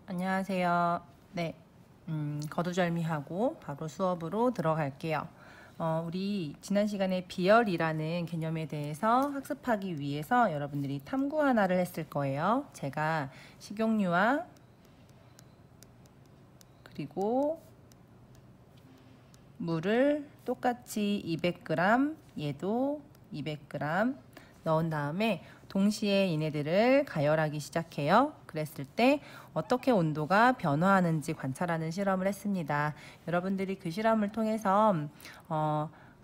안녕하세요. 네, 거두절미하고 바로 수업으로 들어갈게요. 우리 지난 시간에 비열이라는 개념에 대해서 학습하기 위해서 여러분들이 탐구 하나를 했을 거예요. 제가 식용유와 그리고 물을 똑같이 200g, 얘도 200g 넣은 다음에 동시에 얘네들을 가열하기 시작해요. 그랬을 때 어떻게 온도가 변화하는지 관찰하는 실험을 했습니다. 여러분들이 그 실험을 통해서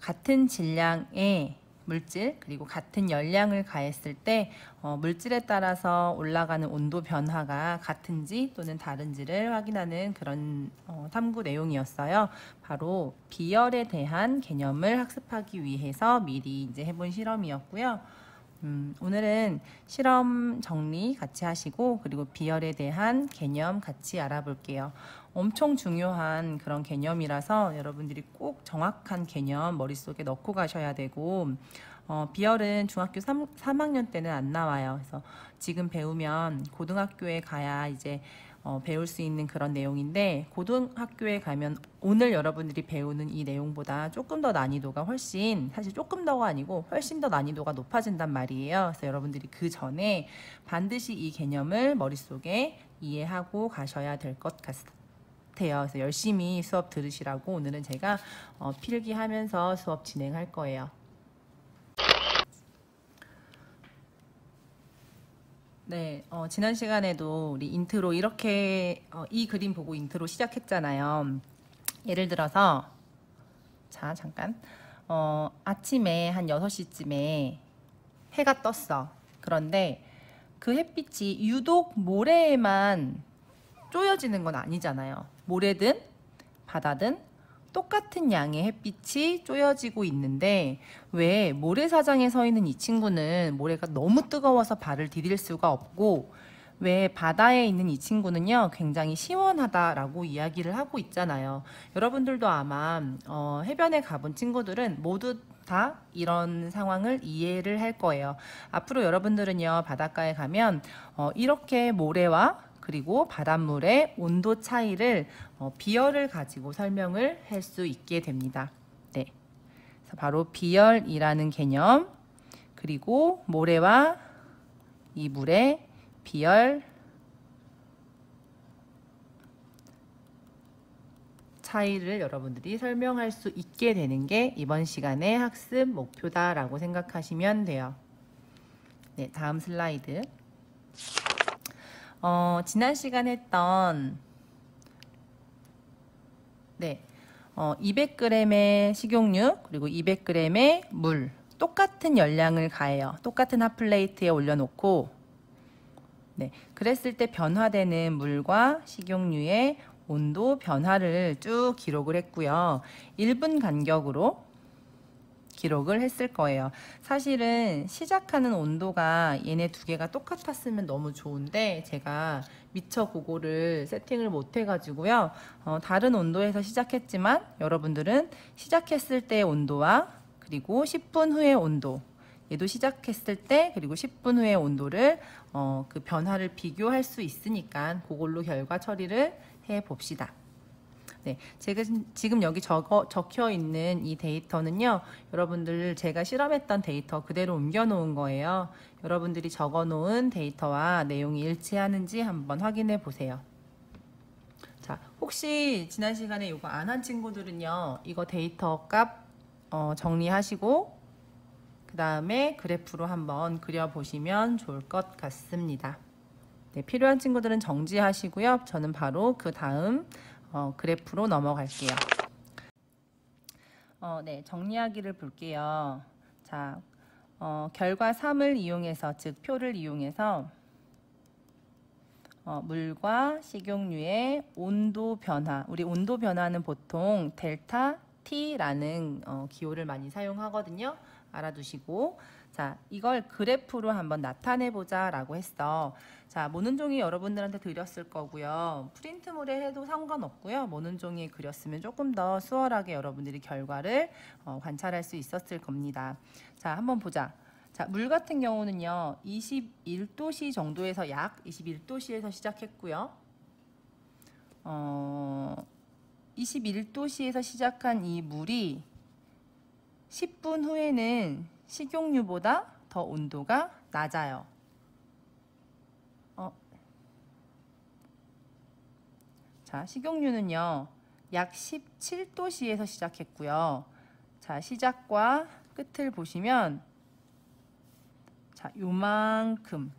같은 질량의 물질 그리고 같은 열량을 가했을 때 물질에 따라서 올라가는 온도 변화가 같은지 또는 다른지를 확인하는 그런 탐구 내용이었어요. 바로 비열에 대한 개념을 학습하기 위해서 미리 이제 해본 실험이었고요. 오늘은 실험 정리 같이 하시고 그리고 비열에 대한 개념 같이 알아볼게요. 엄청 중요한 그런 개념이라서 여러분들이 꼭 정확한 개념 머릿속에 넣고 가셔야 되고 비열은 중학교 3학년 때는 안 나와요. 그래서 지금 배우면 고등학교에 가야 이제 배울 수 있는 그런 내용인데 고등학교에 가면 오늘 여러분들이 배우는 이 내용보다 조금 더 난이도가 훨씬 사실 조금 더가 아니고 훨씬 더 난이도가 높아진단 말이에요. 그래서 여러분들이 그 전에 반드시 이 개념을 머릿속에 이해하고 가셔야 될 것 같아요. 그래서 열심히 수업 들으시라고 오늘은 제가 필기하면서 수업 진행할 거예요. 네, 지난 시간에도 우리 인트로 이렇게 이 그림 보고 인트로 시작했잖아요. 예를 들어서 자 잠깐 아침에 한 6시쯤에 해가 떴어. 그런데 그 햇빛이 유독 모래에만 쪼여지는 건 아니잖아요. 모래든 바다든 똑같은 양의 햇빛이 쪼여지고 있는데 왜 모래사장에 서 있는 이 친구는 모래가 너무 뜨거워서 발을 디딜 수가 없고 왜 바다에 있는 이 친구는요 굉장히 시원하다라고 이야기를 하고 있잖아요. 여러분들도 아마 해변에 가본 친구들은 모두 다 이런 상황을 이해를 할 거예요. 앞으로 여러분들은요 바닷가에 가면 이렇게 모래와 그리고 바닷물의 온도 차이를 비열을 가지고 설명을 할 수 있게 됩니다. 네, 그래서 바로 비열이라는 개념 그리고 모래와 이 물의 비열 차이를 여러분들이 설명할 수 있게 되는 게 이번 시간의 학습 목표다라고 생각하시면 돼요. 네, 다음 슬라이드. 지난 시간 했던 200g의 식용유 그리고 200g의 물 똑같은 열량을 가해요. 똑같은 핫플레이트에 올려놓고 그랬을 때 변화되는 물과 식용유의 온도 변화를 쭉 기록을 했고요. 1분 간격으로 기록을 했을 거예요. 사실은 시작하는 온도가 얘네 두 개가 똑같았으면 너무 좋은데 제가 미처 그거를 세팅을 못 해가지고요. 다른 온도에서 시작했지만 여러분들은 시작했을 때의 온도와 그리고 10분 후의 온도 얘도 시작했을 때 그리고 10분 후의 온도를 그 변화를 비교할 수 있으니까 그걸로 결과 처리를 해 봅시다. 네, 제가 지금 여기 적혀 있는 이 데이터는요, 여러분들 제가 실험했던 데이터 그대로 옮겨 놓은 거예요. 여러분들이 적어 놓은 데이터와 내용이 일치하는지 한번 확인해 보세요. 자, 혹시 지난 시간에 이거 안 한 친구들은요, 이거 데이터 값 정리하시고 그 다음에 그래프로 한번 그려보시면 좋을 것 같습니다. 네, 필요한 친구들은 정지하시고요. 저는 바로 그 다음 그래프로 넘어갈게요. 네, 정리하기를 볼게요. 자, 결과 3을 이용해서, 즉 표를 이용해서 물과 식용유의 온도 변화, 우리 온도 변화는 보통 델타 T라는 기호를 많이 사용하거든요. 알아두시고 자, 이걸 그래프로 한번 나타내 보자 라고 했어. 자, 모는 종이 여러분들한테 드렸을 거고요. 프린트물에 해도 상관없고요. 모는 종이에 그렸으면 조금 더 수월하게 여러분들이 결과를 관찰할 수 있었을 겁니다. 자, 한번 보자. 자, 물 같은 경우는요. 21도씨 정도에서 약 21도씨에서 시작했고요. 21도씨에서 시작한 이 물이 10분 후에는 식용유보다 더 온도가 낮아요. 자, 식용유는요, 약 17도씨에서 시작했고요. 자, 시작과 끝을 보시면, 자, 요만큼.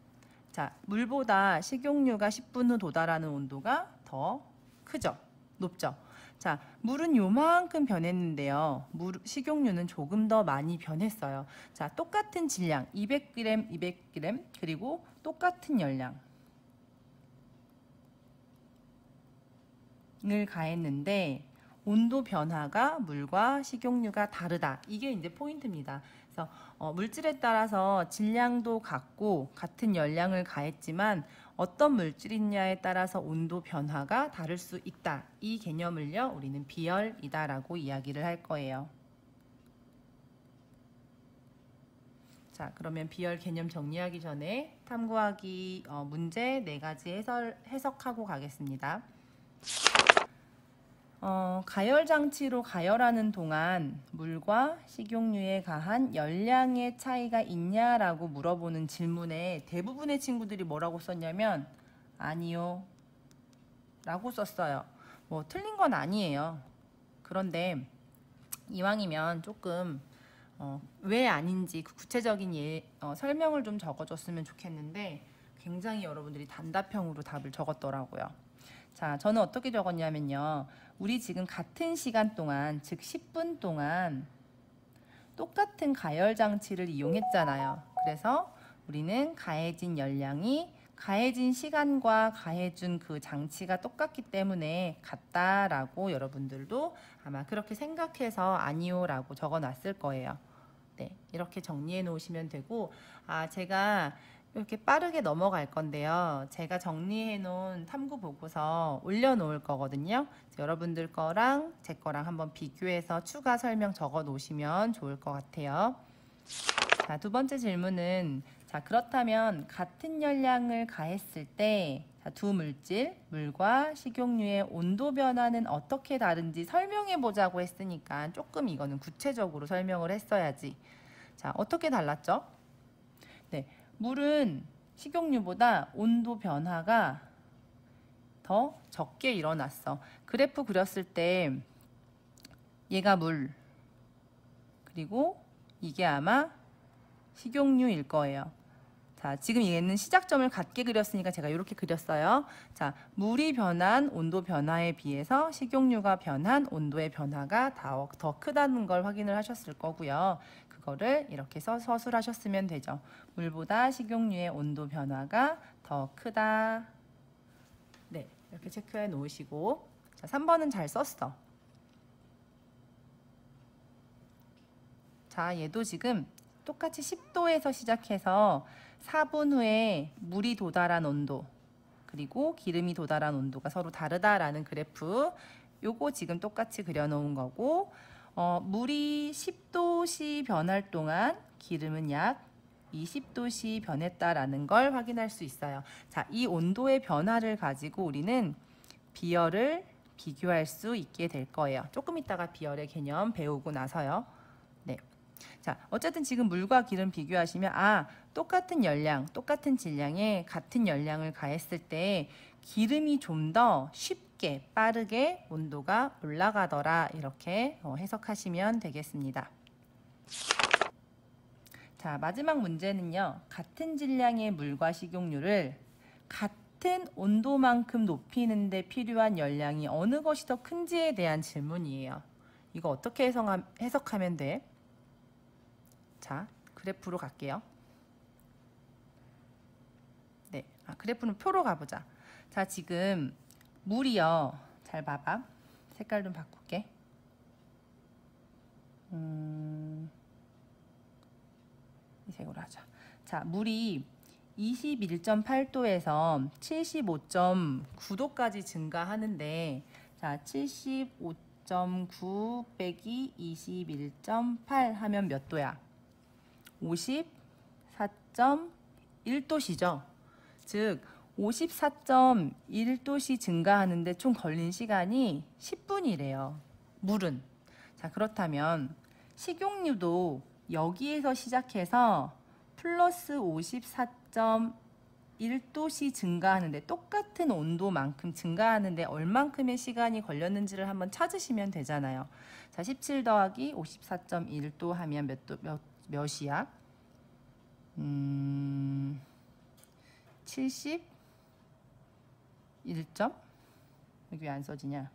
자, 물보다 식용유가 10분 후 도달하는 온도가 더 크죠? 높죠? 자, 물은 요만큼 변했는데요. 식용유는 조금 더 많이 변했어요. 자, 똑같은 질량, 200g, 200g, 그리고 똑같은 열량. 을 가했는데 온도 변화가 물과 식용유가 다르다. 이게 이제 포인트입니다. 그래서 물질에 따라서 질량도 같고 같은 열량을 가했지만 어떤 물질이냐에 따라서 온도 변화가 다를 수 있다. 이 개념을요, 우리는 비열이다라고 이야기를 할 거예요. 자, 그러면 비열 개념 정리하기 전에 탐구하기 문제 4가지 해석하고 가겠습니다. 가열 장치로 가열하는 동안 물과 식용유에 가한 열량의 차이가 있냐라고 물어보는 질문에 대부분의 친구들이 뭐라고 썼냐면 아니요 라고 썼어요. 뭐 틀린 건 아니에요. 그런데 이왕이면 조금 왜 아닌지 구체적인 설명을 좀 적어줬으면 좋겠는데 굉장히 여러분들이 단답형으로 답을 적었더라고요. 자, 저는 어떻게 적었냐면요. 우리 지금 같은 시간 동안, 즉 10분 동안 똑같은 가열 장치를 이용했잖아요. 그래서 우리는 가해진 열량이 가해진 시간과 가해준 그 장치가 똑같기 때문에 같다라고 여러분들도 아마 그렇게 생각해서 아니요라고 적어놨을 거예요. 네, 이렇게 정리해 놓으시면 되고, 제가 이렇게 빠르게 넘어갈 건데요. 제가 정리해 놓은 탐구 보고서 올려놓을 거거든요. 여러분들 거랑 제 거랑 한번 비교해서 추가 설명 적어 놓으시면 좋을 것 같아요. 자, 두 번째 질문은, 자, 그렇다면 같은 열량을 가했을 때 두 물질, 물과 식용유의 온도 변화는 어떻게 다른지 설명해 보자고 했으니까 조금 이거는 구체적으로 설명을 했어야지. 자, 어떻게 달랐죠? 네, 물은 식용유보다 온도 변화가 더 적게 일어났어. 그래프 그렸을 때 얘가 물, 그리고 이게 아마 식용유일 거예요. 자, 지금 얘는 시작점을 같게 그렸으니까 제가 이렇게 그렸어요. 자, 물이 변한 온도 변화에 비해서 식용유가 변한 온도의 변화가 더 크다는 걸 확인을 하셨을 거고요. 그거를 이렇게 서술하셨으면 되죠. 물보다 식용유의 온도 변화가 더 크다. 네, 이렇게 체크해 놓으시고, 자, 3번은 잘 썼어. 자, 얘도 지금 똑같이 10도에서 시작해서 4분 후에 물이 도달한 온도, 그리고 기름이 도달한 온도가 서로 다르다라는 그래프, 요거 지금 똑같이 그려놓은 거고, 물이 10도씨 변할 동안 기름은 약 20도씨 변했다라는 걸 확인할 수 있어요. 자, 이 온도의 변화를 가지고 우리는 비열을 비교할 수 있게 될 거예요. 조금 이따가 비열의 개념 배우고 나서요. 네. 자, 어쨌든 지금 물과 기름 비교하시면 똑같은 열량, 똑같은 질량에 같은 열량을 가했을 때 기름이 좀 더 쉽게 빠르게 온도가 올라가더라, 이렇게 해석하시면 되겠습니다. 자, 마지막 문제는요. 같은 질량의 물과 식용유를 같은 온도만큼 높이는 데 필요한 열량이 어느 것이 더 큰지에 대한 질문이에요. 이거 어떻게 해석하면 돼? 자, 그래프로 갈게요. 네, 그래프는 표로 가보자. 자, 지금 물이요. 잘 봐봐. 색깔 좀 바꿀게. 이 색으로 하자. 자, 물이 21.8도에서 75.9도까지 증가하는데, 자, 75.9 빼기 21.8 하면 몇 도야? 54.1도시죠. 즉 54.1도씨 증가하는데 총 걸린 시간이 10분이래요. 물은. 자, 그렇다면 식용유도 여기에서 시작해서 플러스 54.1도씨 증가하는데 똑같은 온도만큼 증가하는데 얼만큼의 시간이 걸렸는지를 한번 찾으시면 되잖아요. 자, 17 더하기 54.1도 하면 몇이야? 71점? 여기 왜 안 써지냐?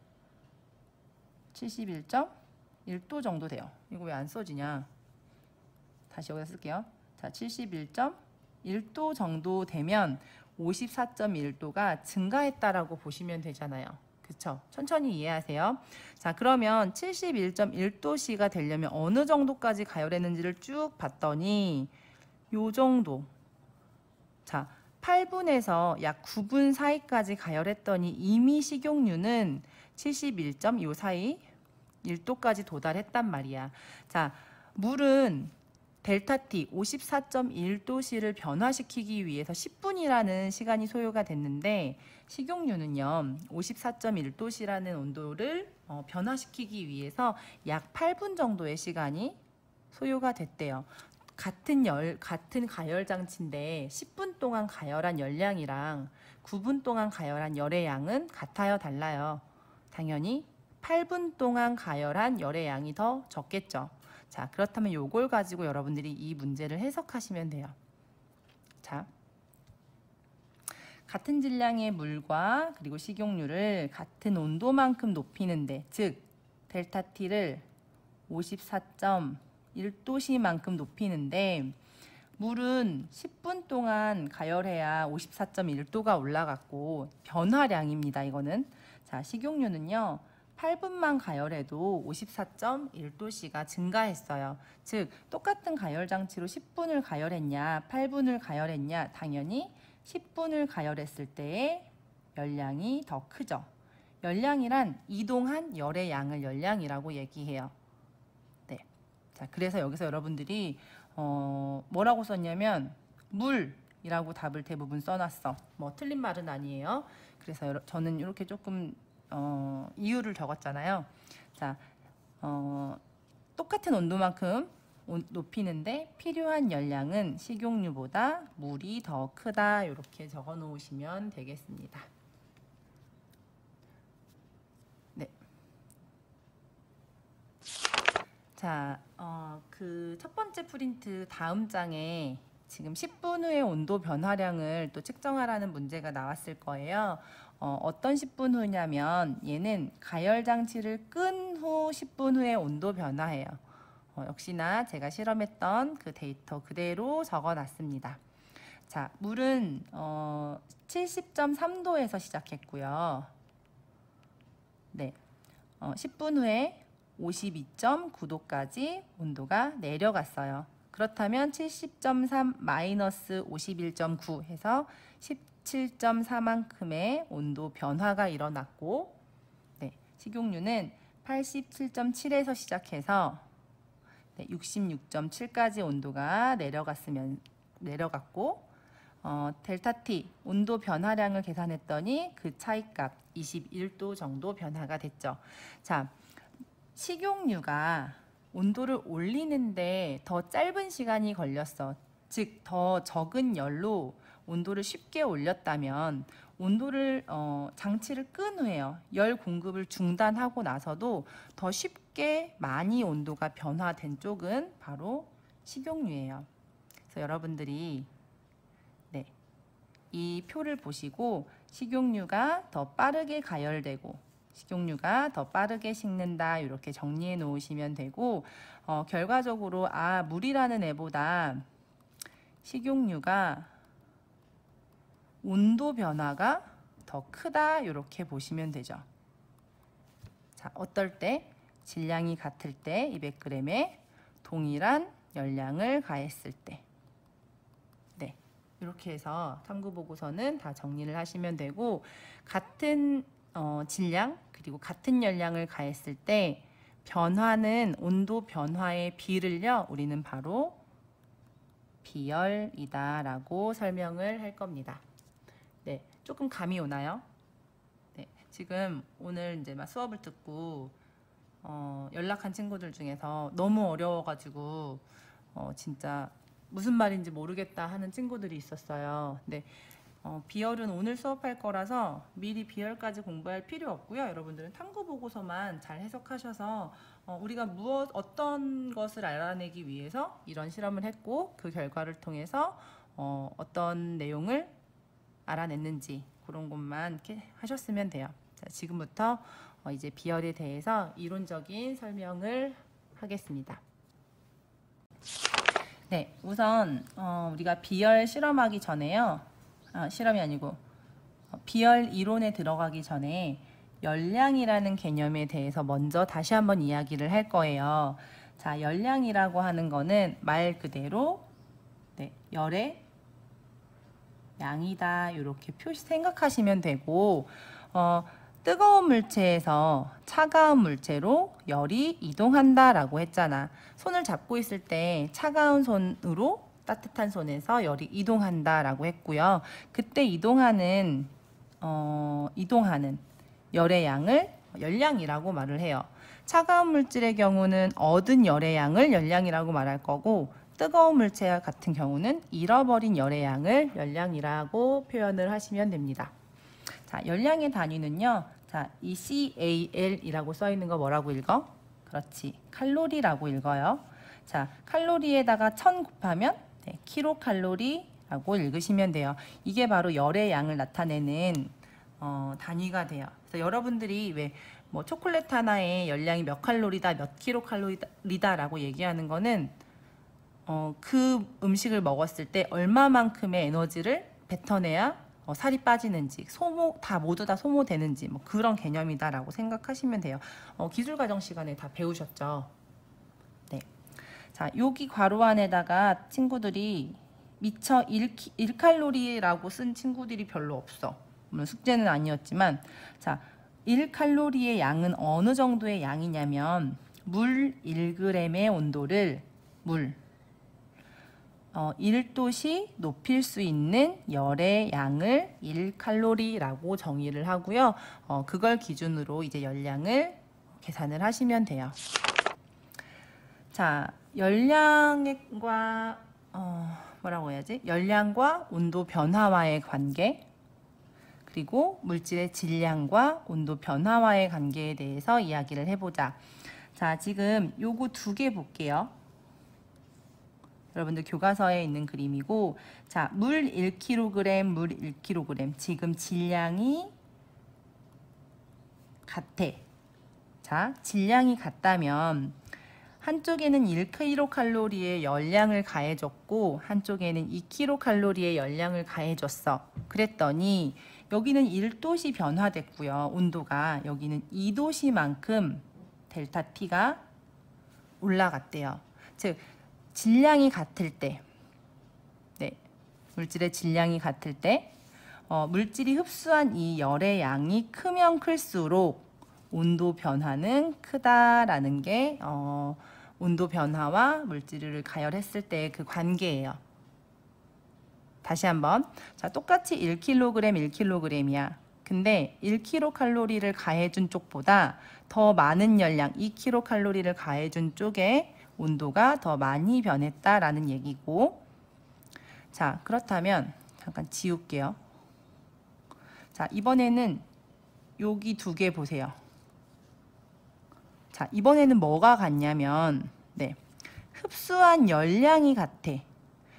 71.1도 정도 돼요. 이거 왜 안 써지냐? 다시 여기다 쓸게요. 자, 71.1도 정도 되면 54.1도가 증가했다라고 보시면 되잖아요. 그쵸? 천천히 이해하세요. 자, 그러면 71.1도씨가 되려면 어느 정도까지 가열했는지를 쭉 봤더니 요 정도. 자, 8분에서 약 9분 사이까지 가열했더니 이미 식용유는 71점 요 사이 1도까지 도달했단 말이야. 자, 물은 델타 T 54.1도씨를 변화시키기 위해서 10분이라는 시간이 소요가 됐는데 식용유는요 54.1도씨라는 온도를 변화시키기 위해서 약 8분 정도의 시간이 소요가 됐대요. 같은 가열 장치인데 10분 동안 가열한 열량이랑 9분 동안 가열한 열의 양은 같아요, 달라요? 당연히 8분 동안 가열한 열의 양이 더 적겠죠. 자, 그렇다면 요걸 가지고 여러분들이 이 문제를 해석하시면 돼요. 자, 같은 질량의 물과 그리고 식용유를 같은 온도만큼 높이는데, 즉 델타 T를 54.1도씨만큼 높이는데 물은 10분 동안 가열해야 54.1도가 올라갔고 변화량입니다. 이거는. 자, 식용유는요 8분만 가열해도 54.1도씨가 증가했어요. 즉 똑같은 가열 장치로 10분을 가열했냐 8분을 가열했냐, 당연히 10분을 가열했을 때의 열량이 더 크죠. 열량이란 이동한 열의 양을 열량이라고 얘기해요. 네. 자, 그래서 여기서 여러분들이 뭐라고 썼냐면 물이라고 답을 대부분 써놨어. 뭐 틀린 말은 아니에요. 그래서 저는 이렇게 조금 이유를 적었잖아요. 자, 똑같은 온도만큼 높이는데 필요한 열량은 식용유보다 물이 더 크다. 이렇게 적어 놓으시면 되겠습니다. 네. 자, 그 첫 번째 프린트 다음 장에 지금 10분 후의 온도 변화량을 또 측정하라는 문제가 나왔을 거예요. 어떤 10분 후냐면 얘는 가열 장치를 끈 후 10분 후에 온도 변화예요. 역시나 제가 실험했던 그 데이터 그대로 적어 놨습니다. 자, 물은 70.3도에서 시작했고요. 네, 10분 후에 52.9도까지 온도가 내려갔어요. 그렇다면 70.3 마이너스 51.9 해서 17.4만큼의 온도 변화가 일어났고, 네, 식용유는 87.7에서 시작해서 66.7까지 온도가 내려갔고, 델타 T 온도 변화량을 계산했더니 그 차이값 21도 정도 변화가 됐죠. 자, 식용유가 온도를 올리는데 더 짧은 시간이 걸렸어. 즉, 더 적은 열로 온도를 쉽게 올렸다면 온도를 장치를 끈 후에요. 열 공급을 중단하고 나서도 더 쉽게 많이 온도가 변화된 쪽은 바로 식용유예요. 그래서 여러분들이 이 표를 보시고 식용유가 더 빠르게 가열되고 식용유가 더 빠르게 식는다 이렇게 정리해 놓으시면 되고, 결과적으로 물이라는 애보다 식용유가 온도 변화가 더 크다 이렇게 보시면 되죠. 자, 어떨 때? 질량이 같을 때 200g에 동일한 열량을 가했을 때. 네, 이렇게 해서 탐구보고서는 다 정리를 하시면 되고, 같은 질량 그리고 같은 열량을 가했을 때 변화는 온도 변화의 비를요 우리는 바로 비열이다 라고 설명을 할 겁니다. 네, 조금 감이 오나요? 네, 지금 오늘 이제 막 수업을 듣고 연락한 친구들 중에서 너무 어려워가지고 진짜 무슨 말인지 모르겠다 하는 친구들이 있었어요. 근데 비열은 오늘 수업할 거라서 미리 비열까지 공부할 필요 없고요. 여러분들은 탐구 보고서만 잘 해석하셔서 우리가 어떤 것을 알아내기 위해서 이런 실험을 했고 그 결과를 통해서 어떤 내용을 알아냈는지 그런 것만 이렇게 하셨으면 돼요. 자, 지금부터 이제 비열에 대해서 이론적인 설명을 하겠습니다. 네, 우선 우리가 비열 실험하기 전에요. 실험이 아니고 비열 이론에 들어가기 전에 열량이라는 개념에 대해서 먼저 다시 한번 이야기를 할 거예요. 자, 열량이라고 하는 거는 말 그대로 네, 열의 양이다 이렇게 생각하시면 되고 뜨거운 물체에서 차가운 물체로 열이 이동한다 라고 했잖아. 손을 잡고 있을 때 차가운 손으로 따뜻한 손에서 열이 이동한다 라고 했고요. 그때 이동하는 열의 양을 열량이라고 말을 해요. 차가운 물질의 경우는 얻은 열의 양을 열량이라고 말할 거고 뜨거운 물체와 같은 경우는 잃어버린 열의 양을 열량이라고 표현을 하시면 됩니다. 자, 열량의 단위는요. 자, 이 CAL이라고 써 있는 거 뭐라고 읽어? 그렇지. 칼로리라고 읽어요. 자, 칼로리에다가 1000 곱하면 네, 킬로칼로리라고 읽으시면 돼요. 이게 바로 열의 양을 나타내는 단위가 돼요. 그래서 여러분들이 왜 뭐 초콜릿 하나에 열량이 몇 칼로리다, 몇 킬로칼로리다라고 얘기하는 거는 그 음식을 먹었을 때 얼마만큼의 에너지를 뱉어내야 살이 빠지는지 모두 다 소모되는지 뭐 그런 개념이다라고 생각하시면 돼요. 기술과정 시간에 다 배우셨죠? 네. 자, 여기 괄호 안에다가 친구들이 미처 1칼로리라고 쓴 친구들이 별로 없어. 물론 숙제는 아니었지만 자, 1칼로리의 양은 어느 정도의 양이냐면 물 1g의 온도를 1도씨 높일 수 있는 열의 양을 1칼로리라고 정의를 하고요. 그걸 기준으로 이제 열량을 계산을 하시면 돼요. 자, 열량과 뭐라고 해야지? 열량과 온도 변화와의 관계, 그리고 물질의 질량과 온도 변화와의 관계에 대해서 이야기를 해보자. 자, 지금 요거 2개 볼게요. 여러분들 교과서에 있는 그림이고, 자, 물 1kg, 물 1kg. 지금 질량이 같아. 자, 질량이 같다면 한쪽에는 1kcal의 열량을 가해줬고 한쪽에는 2kcal의 열량을 가해줬어. 그랬더니 여기는 1도씨 변화됐고요. 온도가 여기는 2도씨만큼 델타 T가 올라갔대요. 즉 질량이 같을 때, 네, 물질의 질량이 같을 때 물질이 흡수한 이 열의 양이 크면 클수록 온도 변화는 크다라는 게 온도 변화와 물질을 가열했을 때 그 관계예요. 다시 한번. 자, 똑같이 1kg, 1kg이야. 근데 1kcal를 가해준 쪽보다 더 많은 열량, 2kcal를 가해준 쪽에 온도가 더 많이 변했다라는 얘기고, 자, 그렇다면 잠깐 지울게요. 자, 이번에는 여기 2개 보세요. 자, 이번에는 뭐가 같냐면, 네, 흡수한 열량이 같아.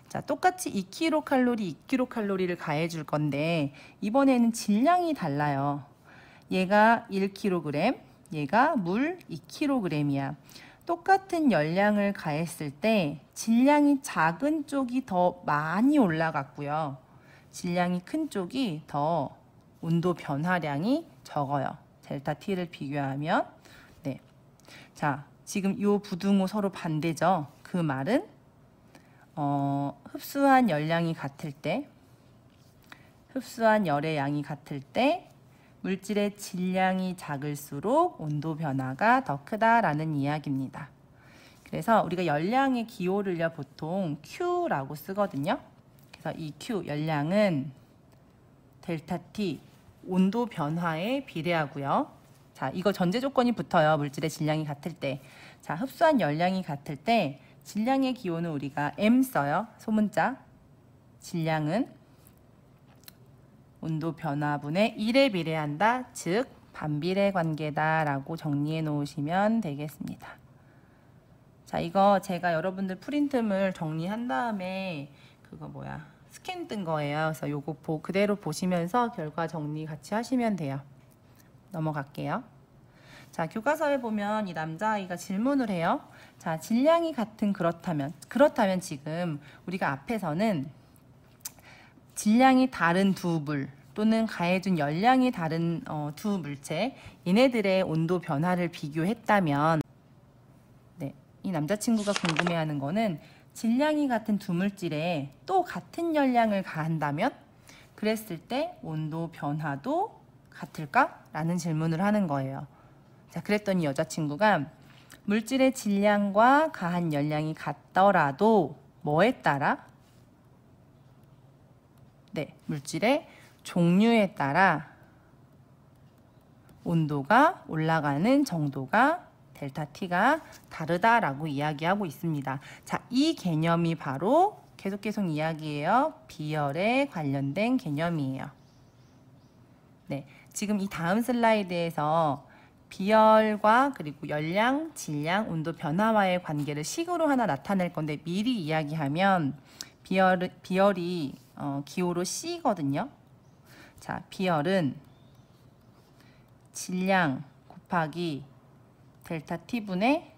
자, 똑같이 2kcal 를 가해줄 건데 이번에는 질량이 달라요. 얘가 1kg, 얘가 물 2kg이야. 똑같은 열량을 가했을 때 질량이 작은 쪽이 더 많이 올라갔고요. 질량이 큰 쪽이 더 온도 변화량이 적어요. 델타 T를 비교하면. 네. 자, 지금 이 부등호 서로 반대죠. 그 말은 흡수한 열량이 같을 때, 흡수한 열의 양이 같을 때 물질의 질량이 작을수록 온도 변화가 더 크다라는 이야기입니다. 그래서 우리가 열량의 기호를요 보통 Q라고 쓰거든요. 그래서 이 Q 열량은 델타 T 온도 변화에 비례하고요. 자, 이거 전제 조건이 붙어요. 물질의 질량이 같을 때. 자, 흡수한 열량이 같을 때 질량의 기호는 우리가 M 써요. 소문자. 질량은 온도 변화분의 1에 비례한다. 즉 반비례 관계다라고 정리해 놓으시면 되겠습니다. 자, 이거 제가 여러분들 프린트물 정리한 다음에 그거 스캔 뜬 거예요. 그래서 요거 그대로 보시면서 결과 정리 같이 하시면 돼요. 넘어갈게요. 자, 교과서에 보면 이 남자아이가 질문을 해요. 자, 질량이 같은 그렇다면 지금 우리가 앞에서는 질량이 다른 두 물 또는 가해준 열량이 다른 두 물체 얘네들의 온도 변화를 비교했다면 네, 이 남자친구가 궁금해하는 거는 질량이 같은 두 물질에 또 같은 열량을 가한다면 그랬을 때 온도 변화도 같을까? 라는 질문을 하는 거예요. 자, 그랬더니 여자친구가 물질의 질량과 가한 열량이 같더라도 뭐에 따라? 네, 물질의 종류에 따라 온도가 올라가는 정도가 델타 T가 다르다라고 이야기하고 있습니다. 자, 이 개념이 바로 계속 이야기해요. 비열에 관련된 개념이에요. 네, 지금 이 다음 슬라이드에서 비열과 그리고 열량, 질량, 온도 변화와의 관계를 식으로 하나 나타낼 건데 미리 이야기하면 비열이 기호로 C거든요. 자, 비열은 질량 곱하기 델타 T분의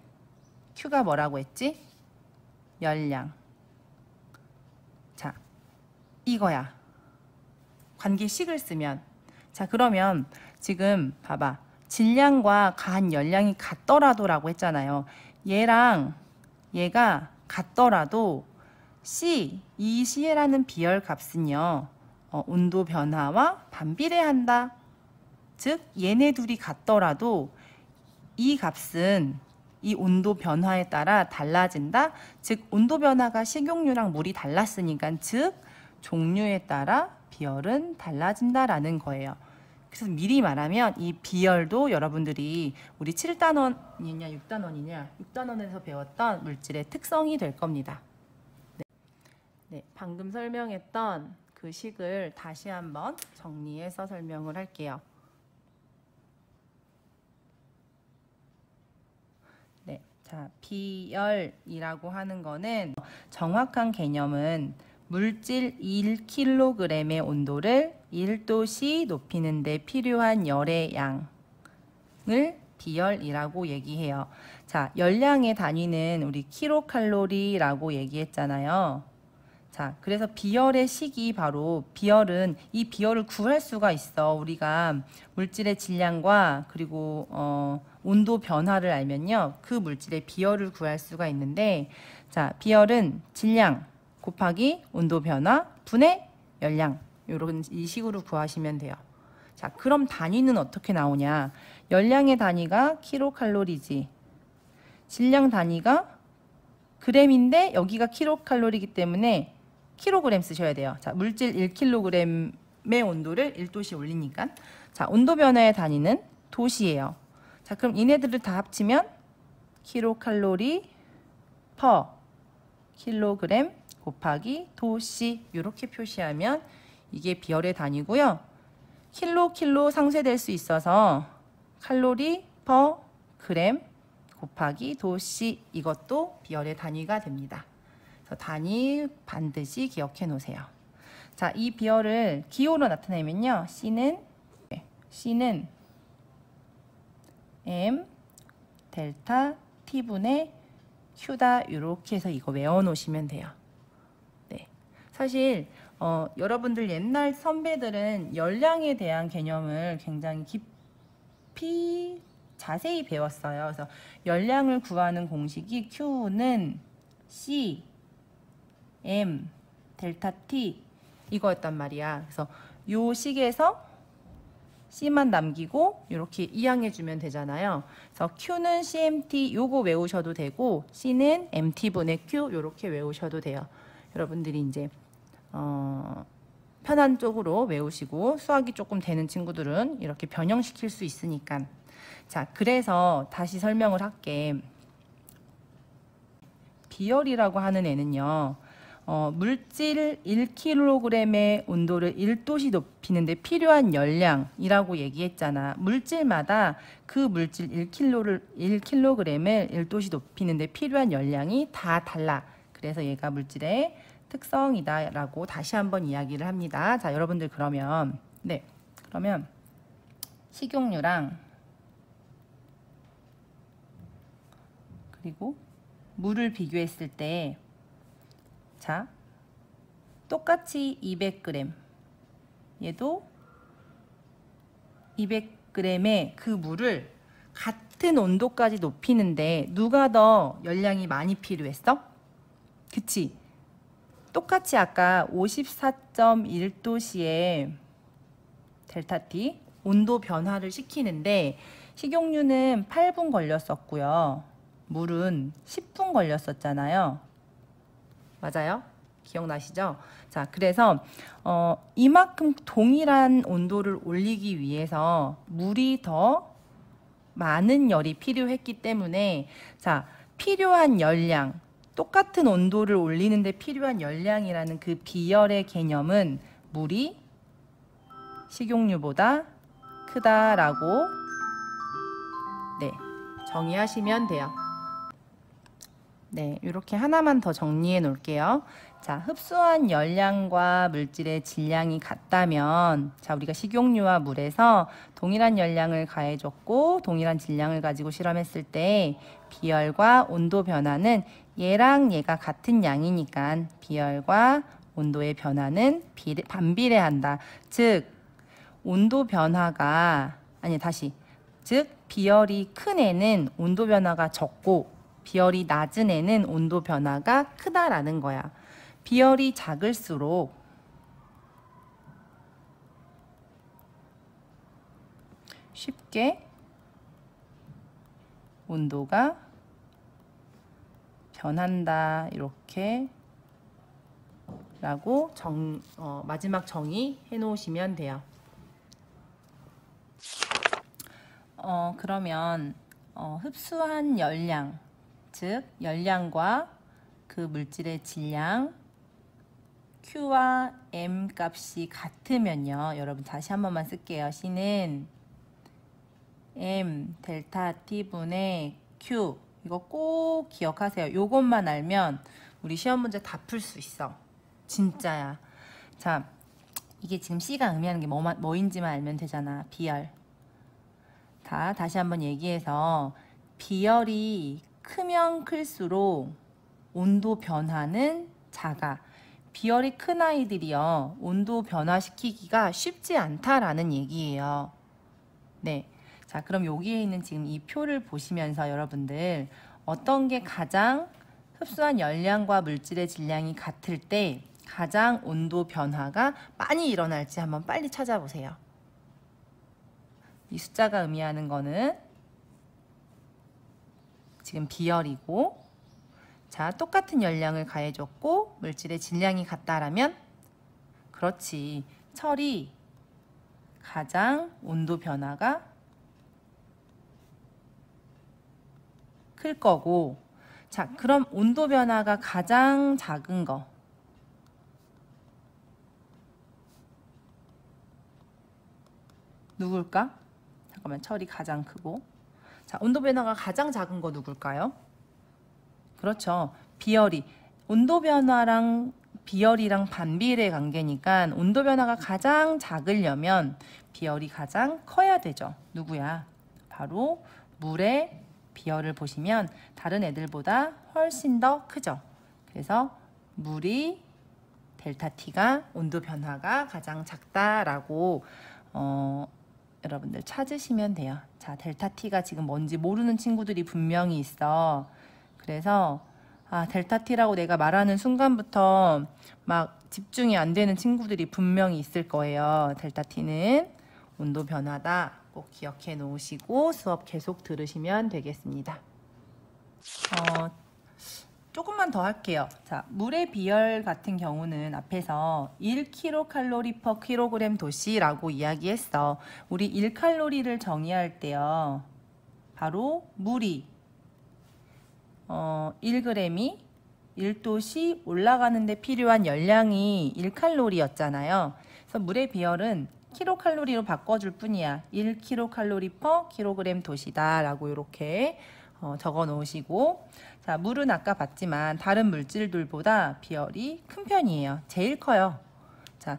Q가 뭐라고 했지? 열량. 자, 이거야. 관계식을 쓰면. 자, 그러면 지금 봐봐. 질량과 가한 열량이 같더라도라고 했잖아요. 얘랑 얘가 같더라도 이 C라는 비열 값은요. 온도 변화와 반비례한다. 즉 얘네 둘이 같더라도 이 값은 이 온도 변화에 따라 달라진다. 즉 온도 변화가 식용유랑 물이 달랐으니까 즉 종류에 따라 비열은 달라진다라는 거예요. 그래서 미리 말하면 이 비열도 여러분들이 우리 7단원이냐 6단원이냐 6단원에서 배웠던 물질의 특성이 될 겁니다. 네, 방금 설명했던 그 식을 다시 한번 정리해서 설명을 할게요. 네, 자, 비열이라고 하는 거는 정확한 개념은 물질 1kg의 온도를 1도씨 높이는 데 필요한 열의 양을 비열이라고 얘기해요. 자, 열량의 단위는 우리 킬로칼로리라고 얘기했잖아요. 자, 그래서 비열의 식이 바로 이 비열을 구할 수가 있어. 우리가 물질의 질량과 그리고 온도 변화를 알면요. 그 물질의 비열을 구할 수가 있는데 자, 비열은 질량 곱하기 온도 변화 분의 열량 이런 이 식으로 구하시면 돼요. 자, 그럼 단위는 어떻게 나오냐? 열량의 단위가 킬로칼로리지. 질량 단위가 그램인데 여기가 킬로칼로리이기 때문에 킬로그램 쓰셔야 돼요. 자, 물질 1kg의 온도를 1도씨 올리니까. 자, 온도 변화의 단위는 도씨예요. 자, 그럼 얘네들을 다 합치면 킬로칼로리 퍼 킬로그램 곱하기 도씨 이렇게 표시하면 이게 비열의 단위고요. 킬로 상쇄될 수 있어서 칼로리 퍼 그램 곱하기 도씨 이것도 비열의 단위가 됩니다. 그래서 단위 반드시 기억해 놓으세요. 자, 이 비열을 기호로 나타내면요. C는 M 델타 T분의 Q다 이렇게 해서 이거 외워 놓으시면 돼요. 네, 사실 여러분들 옛날 선배들은 열량에 대한 개념을 굉장히 깊이 자세히 배웠어요. 그래서 열량을 구하는 공식이 Q는 C, M, 델타 T 이거였단 말이야. 그래서 요 식에서 C만 남기고 이렇게 이항해 주면 되잖아요. 그래서 Q는 CMT 요거 외우셔도 되고 C는 MT분의 Q 요렇게 외우셔도 돼요. 여러분들이 이제 편한 쪽으로 외우시고 수학이 조금 되는 친구들은 이렇게 변형시킬 수 있으니까. 자, 그래서 다시 설명을 할게. 비열이라고 하는 애는요. 물질 1kg의 온도를 1도씨 높이는데 필요한 열량이라고 얘기했잖아. 물질마다 그 물질 1kg를 1도씨 높이는데 필요한 열량이 다 달라. 그래서 얘가 물질의 특성이다 라고 다시 한번 이야기를 합니다. 자, 여러분들 그러면 그러면 식용유랑 그리고 물을 비교했을 때 자, 똑같이 200g, 얘도 200g의 그 물을 같은 온도까지 높이는데 누가 더 열량이 많이 필요했어? 그치? 똑같이 아까 54.1도씨의 델타 T 온도 변화를 시키는데 식용유는 8분 걸렸었고요. 물은 10분 걸렸었잖아요. 맞아요? 기억나시죠? 자, 그래서 이만큼 동일한 온도를 올리기 위해서 물이 더 많은 열이 필요했기 때문에 자, 필요한 열량, 똑같은 온도를 올리는데 필요한 열량이라는 그 비열의 개념은 물이 식용유보다 크다라고 정의하시면 돼요. 네, 이렇게 하나만 더 정리해 놓을게요. 자, 흡수한 열량과 물질의 질량이 같다면 자, 우리가 식용유와 물에서 동일한 열량을 가해줬고 동일한 질량을 가지고 실험했을 때 비열과 온도 변화는 얘랑 얘가 같은 양이니까 비열과 온도의 변화는 반비례한다. 즉 온도 변화가 즉 비열이 큰 애는 온도 변화가 적고 비열이 낮은 애는 온도 변화가 크다라는 거야. 비열이 작을수록 쉽게 온도가 변한다. 이렇게 라고 마지막 정의해 놓으시면 돼요. 그러면 흡수한 열량, 즉 열량과 그 물질의 질량 Q와 M 값이 같으면요. 여러분 다시 한 번만 쓸게요. C는 M 델타 T분의 Q. 이거 꼭 기억하세요. 요것만 알면 우리 시험 문제 다 풀 수 있어. 진짜야. 자, 이게 지금 C가 의미하는 게 뭐인지만 알면 되잖아. 비열. 다시 한번 얘기해서 비열이 크면 클수록 온도 변화는 작아. 비열이 큰 아이들이요. 온도 변화시키기가 쉽지 않다라는 얘기예요. 네. 자, 그럼 여기에 있는 지금 이 표를 보시면서 여러분들 어떤 게 가장 흡수한 열량과 물질의 질량이 같을 때 가장 온도 변화가 많이 일어날지 한번 빨리 찾아보세요. 이 숫자가 의미하는 거는 지금 비열이고, 자, 똑같은 열량을 가해줬고 물질의 질량이 같다라면 그렇지, 철이 가장 온도 변화가 클 거고, 자, 그럼 온도 변화가 가장 작은 거 누굴까? 잠깐만, 철이 가장 크고, 자, 온도 변화가 가장 작은 거 누굴까요? 그렇죠. 비열이. 온도 변화랑 비열이랑 반비례 관계니까 온도 변화가 가장 작으려면 비열이 가장 커야 되죠. 누구야? 바로 물의 비열을 보시면 다른 애들보다 훨씬 더 크죠. 그래서 물이 델타 T가 온도 변화가 가장 작다라고 여러분들 찾으시면 돼요. 자, 델타 T가 지금 뭔지 모르는 친구들이 분명히 있어. 그래서 델타 T라고 내가 말하는 순간부터 막 집중이 안 되는 친구들이 분명히 있을 거예요. 델타 T는 온도 변화다. 꼭 기억해 놓으시고 수업 계속 들으시면 되겠습니다. 조금만 더 할게요. 자, 물의 비열 같은 경우는 앞에서 1kcal per kg 도시라고 이야기했어. 우리 1칼로리를 정의할 때요. 바로 물이 1g이 1도시 올라가는데 필요한 열량이 1칼로리였잖아요. 그래서 물의 비열은 킬로칼로리로 바꿔줄 뿐이야. 1kcal per kg 도시다 라고 이렇게 적어 놓으시고, 자, 물은 아까 봤지만 다른 물질들보다 비열이 큰 편이에요. 제일 커요. 자,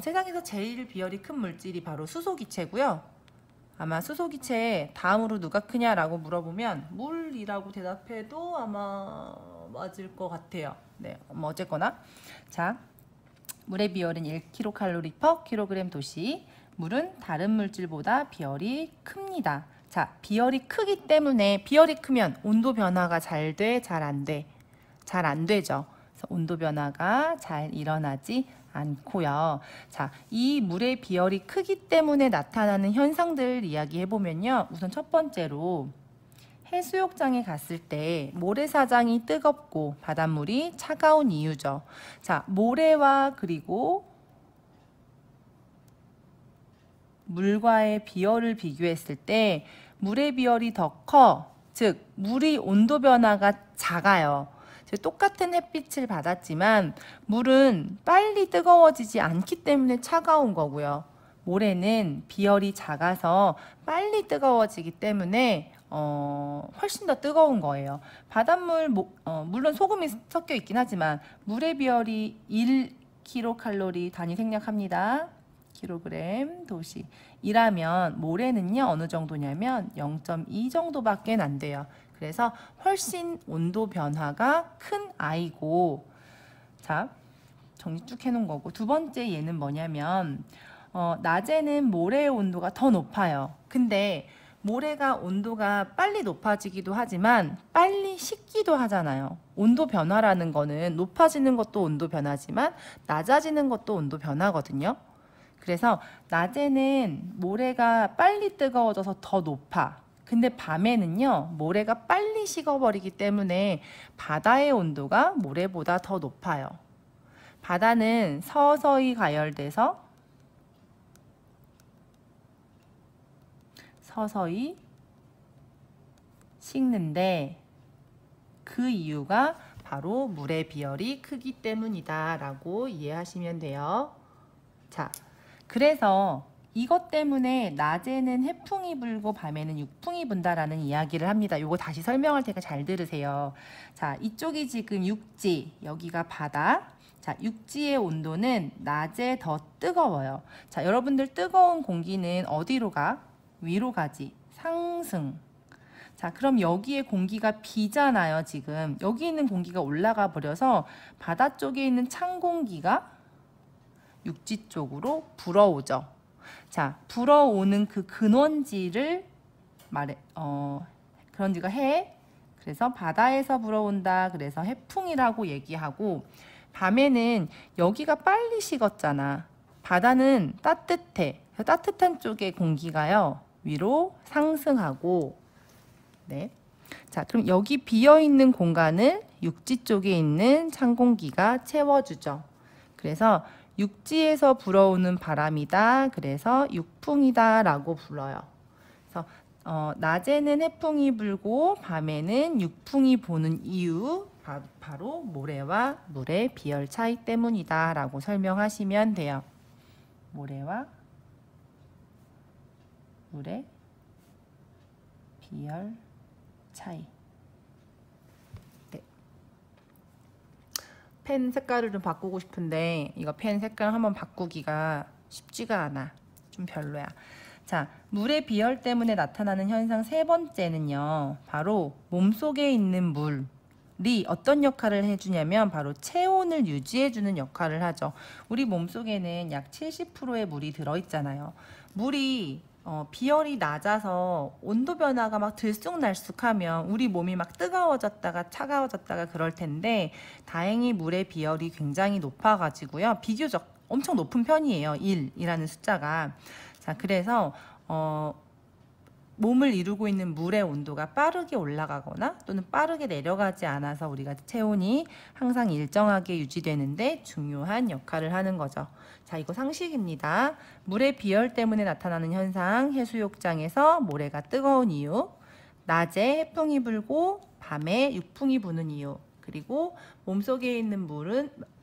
세상에서 제일 비열이 큰 물질이 바로 수소기체고요. 아마 수소기체 다음으로 누가 크냐라고 물어보면 물이라고 대답해도 아마 맞을 것 같아요. 네, 뭐 어쨌거나 자, 물의 비열은 1kcal per kg 도시. 물은 다른 물질보다 비열이 큽니다. 자, 비열이 크기 때문에, 비열이 크면 온도 변화가 잘 돼, 잘 안 돼? 잘 안 되죠. 그래서 온도 변화가 잘 일어나지 않고요. 자, 이 물의 비열이 크기 때문에 나타나는 현상들 이야기해 보면요. 우선 첫 번째로 해수욕장에 갔을 때 모래사장이 뜨겁고 바닷물이 차가운 이유죠. 자, 모래와 그리고 물과의 비열을 비교했을 때 물의 비열이 더 커. 즉, 물이 온도 변화가 작아요. 즉, 똑같은 햇빛을 받았지만 물은 빨리 뜨거워지지 않기 때문에 차가운 거고요. 모래는 비열이 작아서 빨리 뜨거워지기 때문에 훨씬 더 뜨거운 거예요. 바닷물, 물론 소금이 섞여 있긴 하지만 물의 비열이 1kcal 단위 생략합니다. kg 도시 이라면 모래는요 어느 정도냐면 0.2 정도밖에 안 돼요. 그래서 훨씬 온도 변화가 큰 아이고, 자, 정리 쭉 해놓은 거고, 두 번째 얘는 뭐냐면 낮에는 모래의 온도가 더 높아요. 근데 모래가 온도가 빨리 높아지기도 하지만 빨리 식기도 하잖아요. 온도 변화라는 거는 높아지는 것도 온도 변화지만 낮아지는 것도 온도 변화거든요. 그래서 낮에는 모래가 빨리 뜨거워져서 더 높아. 근데 밤에는요 모래가 빨리 식어버리기 때문에 바다의 온도가 모래보다 더 높아요. 바다는 서서히 가열돼서 서서히 식는데 그 이유가 바로 물의 비열이 크기 때문이다 라고 이해하시면 돼요. 자, 그래서 이것 때문에 낮에는 해풍이 불고 밤에는 육풍이 분다라는 이야기를 합니다. 요거 다시 설명할 테니까 잘 들으세요. 자, 이쪽이 지금 육지, 여기가 바다. 자, 육지의 온도는 낮에 더 뜨거워요. 자, 여러분들 뜨거운 공기는 어디로 가? 위로 가지. 상승. 자, 그럼 여기에 공기가 비잖아요, 지금. 여기 있는 공기가 올라가 버려서 바다 쪽에 있는 찬 공기가 육지 쪽으로 불어오죠. 자, 불어오는 그 근원지를 근원지가 해. 그래서 바다에서 불어온다. 그래서 해풍이라고 얘기하고, 밤에는 여기가 빨리 식었잖아. 바다는 따뜻해. 따뜻한 쪽의 공기가요 위로 상승하고, 네. 자, 그럼 여기 비어 있는 공간을 육지 쪽에 있는 찬 공기가 채워주죠. 그래서 육지에서 불어오는 바람이다. 그래서 육풍이다 라고 불러요. 그래서 낮에는 해풍이 불고 밤에는 육풍이 부는 이유, 바로 모래와 물의 비열 차이 때문이다 라고 설명하시면 돼요. 모래와 물의 비열 차이. 펜 색깔을 좀 바꾸고 싶은데 이거 펜 색깔 한번 바꾸기가 쉽지가 않아. 좀 별로야. 자, 물의 비열 때문에 나타나는 현상 세 번째는요, 바로 몸속에 있는 물이 어떤 역할을 해주냐면 바로 체온을 유지해주는 역할을 하죠. 우리 몸속에는 약 70%의 물이 들어있잖아요. 물이 비열이 낮아서 온도 변화가 막 들쑥날쑥하면 우리 몸이 막 뜨거워졌다가 차가워졌다가 그럴 텐데, 다행히 물의 비열이 굉장히 높아가지고요. 비교적 엄청 높은 편이에요. 1이라는 숫자가. 자, 그래서 몸을 이루고 있는 물의 온도가 빠르게 올라가거나 또는 빠르게 내려가지 않아서 우리가 체온이 항상 일정하게 유지되는데 중요한 역할을 하는 거죠. 자, 이거 상식입니다. 물의 비열 때문에 나타나는 현상, 해수욕장에서 모래가 뜨거운 이유, 낮에 해풍이 불고 밤에 육풍이 부는 이유, 그리고 몸속에 있는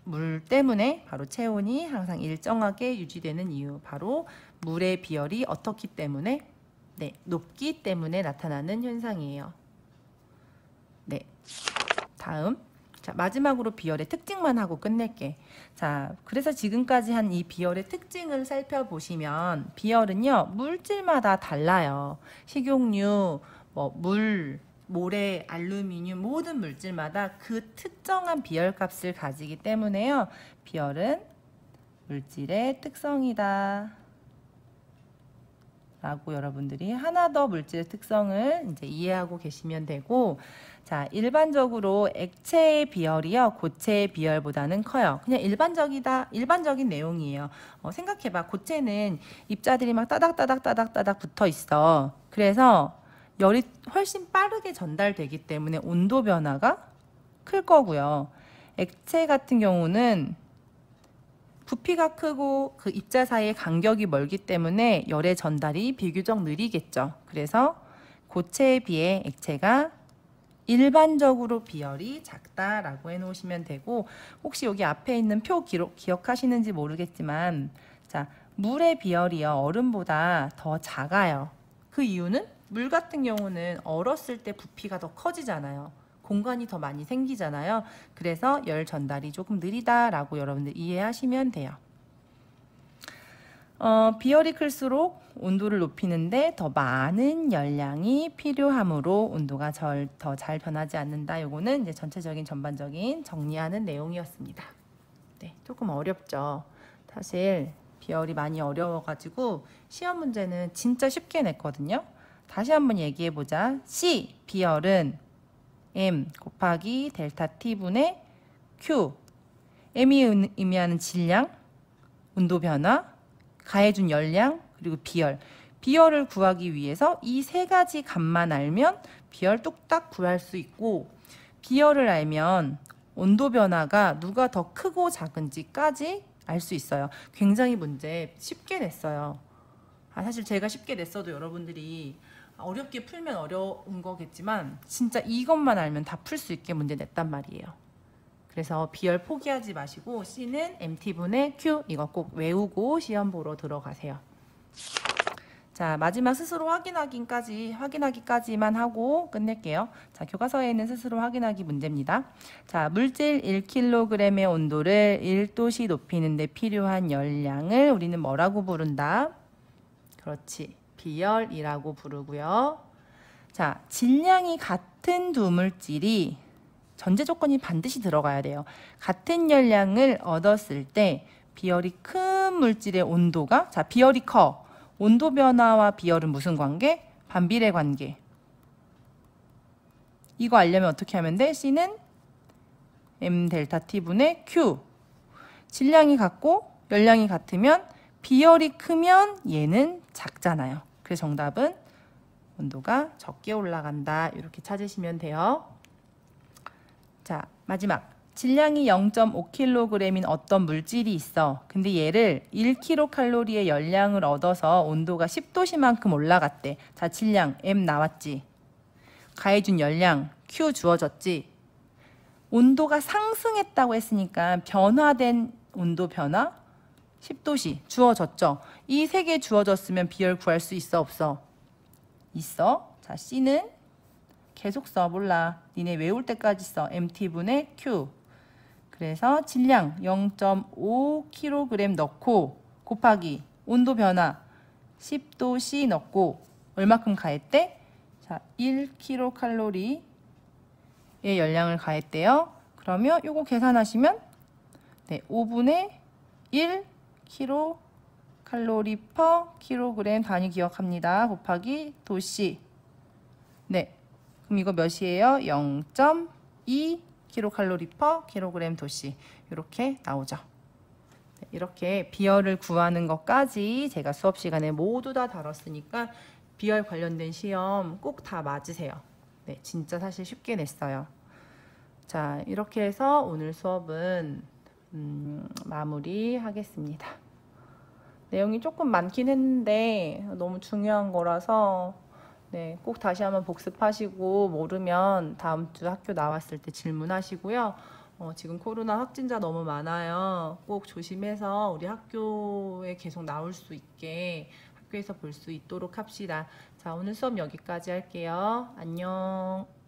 물 때문에 바로 체온이 항상 일정하게 유지되는 이유, 바로 물의 비열이 어떻기 때문에 네, 높기 때문에 나타나는 현상이에요. 네, 다음. 자, 마지막으로 비열의 특징만 하고 끝낼게. 자, 그래서 지금까지 한 이 비열의 특징을 살펴보시면 비열은요, 물질마다 달라요. 식용유, 물, 모래, 알루미늄 모든 물질마다 그 특정한 비열 값을 가지기 때문에요. 비열은 물질의 특성이다. 라고 여러분들이 하나 더 물질의 특성을 이제 이해하고 계시면 되고, 자, 일반적으로 액체의 비열이요, 고체의 비열보다는 커요. 그냥 일반적인 내용이에요. 생각해봐. 고체는 입자들이 막 따닥따닥 붙어 있어. 그래서 열이 훨씬 빠르게 전달되기 때문에 온도 변화가 클 거고요. 액체 같은 경우는 부피가 크고 그 입자 사이의 간격이 멀기 때문에 열의 전달이 비교적 느리겠죠. 그래서 고체에 비해 액체가 일반적으로 비열이 작다라고 해놓으시면 되고, 혹시 여기 앞에 있는 표 기억하시는지 모르겠지만, 자, 물의 비열이요, 얼음보다 더 작아요. 그 이유는 물 같은 경우는 얼었을 때 부피가 더 커지잖아요. 공간이 더 많이 생기잖아요. 그래서 열 전달이 조금 느리다라고 여러분들 이해하시면 돼요. 비열이 클수록 온도를 높이는데 더 많은 열량이 필요하므로 온도가 더 잘 변하지 않는다. 요거는 이제 전체적인 전반적인 정리하는 내용이었습니다. 네, 조금 어렵죠. 사실 비열이 많이 어려워가지고 시험 문제는 진짜 쉽게 냈거든요. 다시 한번 얘기해보자. C, 비열은 M 곱하기 델타 T분의 Q. M이 의미하는 질량, 온도 변화, 가해준 열량, 그리고 비열. 비열을 구하기 위해서 이 세 가지 값만 알면 비열 뚝딱 구할 수 있고, 비열을 알면 온도 변화가 누가 더 크고 작은지까지 알 수 있어요. 굉장히 문제 쉽게 냈어요. 사실 제가 쉽게 냈어도 여러분들이 어렵게 풀면 어려운 거겠지만 진짜 이것만 알면 다 풀 수 있게 문제 냈단 말이에요. 그래서 비열 포기하지 마시고 C는 MT분의 Q 이거 꼭 외우고 시험 보러 들어가세요. 자, 마지막 스스로 확인하기까지만 하고 끝낼게요. 자, 교과서에 있는 스스로 확인하기 문제입니다. 자, 물질 1kg의 온도를 1도씨 높이는 데 필요한 열량을 우리는 뭐라고 부른다? 그렇지. 비열이라고 부르고요. 자, 질량이 같은 두 물질이 전제 조건이 반드시 들어가야 돼요. 같은 열량을 얻었을 때 비열이 큰 물질의 온도가, 자, 비열이 커. 온도 변화와 비열은 무슨 관계? 반비례 관계. 이거 알려면 어떻게 하면 돼? C는 M 델타 T분의 Q. 질량이 같고 열량이 같으면 비열이 크면 얘는 작잖아요. 그래서 정답은 온도가 적게 올라간다. 이렇게 찾으시면 돼요. 자, 마지막. 질량이 0.5kg인 어떤 물질이 있어. 근데 얘를 1kcal의 열량을 얻어서 온도가 10도씨만큼 올라갔대. 자, 질량 M 나왔지. 가해준 열량 Q 주어졌지. 온도가 상승했다고 했으니까 변화된 온도 변화 10도씨 주어졌죠. 이 세 개 주어졌으면 비열 구할 수 있어 없어? 있어. 자, C는 계속 써. 몰라. 니네 외울 때까지 써. MT분의 Q. 그래서 질량 0.5kg 넣고 곱하기 온도 변화 10도씨 넣고 얼마큼 가했대? 자, 1kcal의 열량을 가했대요. 그러면 요거 계산하시면 네, 5분의 1 kcal per kg 단위 기억합니다. 곱하기 도씨. 네, 그럼 이거 몇이에요? 0.2 kcal per kg 도씨. 이렇게 나오죠. 이렇게 비열을 구하는 것까지 제가 수업 시간에 모두 다 다뤘으니까 비열 관련된 시험 꼭 다 맞으세요. 네, 진짜 사실 쉽게 냈어요. 자, 이렇게 해서 오늘 수업은 마무리하겠습니다. 내용이 조금 많긴 했는데 너무 중요한 거라서 네, 꼭 다시 한번 복습하시고 모르면 다음 주 학교 나왔을 때 질문하시고요. 지금 코로나 확진자 너무 많아요. 꼭 조심해서 우리 학교에 계속 나올 수 있게 학교에서 볼 수 있도록 합시다. 자, 오늘 수업 여기까지 할게요. 안녕.